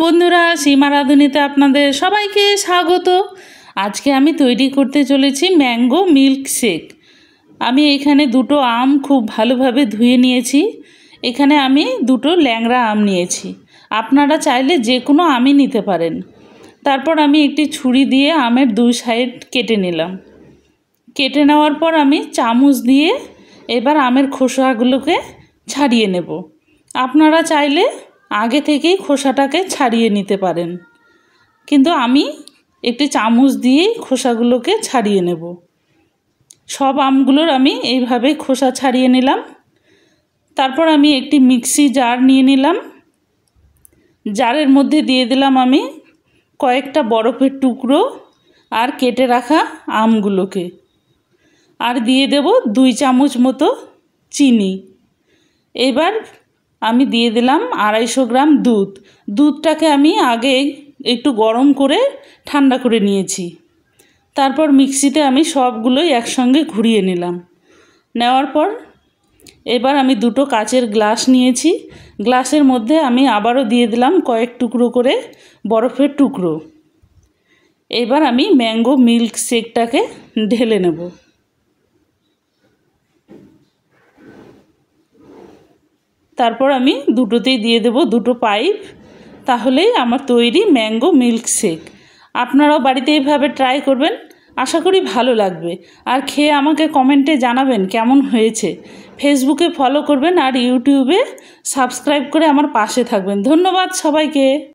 বন্ধুরা, সীমা রাঁধুনিতে আপনাদের সবাইকে স্বাগত। আজকে আমি তৈরি করতে চলেছি ম্যাঙ্গো মিল্ক শেক। আমি এখানে দুটো আম খুব ভালোভাবে ধুয়ে নিয়েছি। এখানে আমি দুটো ল্যাংড়া আম নিয়েছি, আপনারা চাইলে যে কোনো আমই নিতে পারেন। তারপর আমি একটি ছুরি দিয়ে আমের দুই সাইড কেটে নিলাম। কেটে নেওয়ার পর আমি চামচ দিয়ে এবার আমের খোসাগুলোকে ছাড়িয়ে নেব। আপনারা চাইলে আগে থেকেই খোসাটাকে ছাড়িয়ে নিতে পারেন, কিন্তু আমি একটি চামচ দিয়েই খোসাগুলোকে ছাড়িয়ে নেব। সব আমগুলোর আমি এইভাবে খোসা ছাড়িয়ে নিলাম। তারপর আমি একটি মিক্সি জার নিয়ে নিলাম। জারের মধ্যে দিয়ে দিলাম আমি কয়েকটা বরফের টুকরো আর কেটে রাখা আমগুলোকে, আর দিয়ে দেব 2 চামচ মতো চিনি। এবার আমি দিয়ে দিলাম 250 গ্রাম দুধ। দুধটাকে আমি আগে একটু গরম করে ঠান্ডা করে নিয়েছি। তারপর মিক্সিতে আমি সবগুলোই একসঙ্গে ঘুরিয়ে নিলাম। নেওয়ার পর এবার আমি দুটো কাচের গ্লাস নিয়েছি। গ্লাসের মধ্যে আমি আবারও দিয়ে দিলাম কয়েক টুকরো করে বরফের টুকরো। এবার আমি ম্যাঙ্গো মিল্ক শেকটাকে ঢেলে নেব। তারপর আমি দুটোতেই দিয়ে দেব দুটো পাইপ। তাহলেই আমার তৈরি ম্যাঙ্গো মিল্ক শেক। আপনারাও বাড়িতে এইভাবে ট্রাই করবেন, আশা করি ভালো লাগবে। আর খেয়ে আমাকে কমেন্টে জানাবেন কেমন হয়েছে। ফেসবুকে ফলো করবেন আর ইউটিউবে সাবস্ক্রাইব করে আমার পাশে থাকবেন। ধন্যবাদ সবাইকে।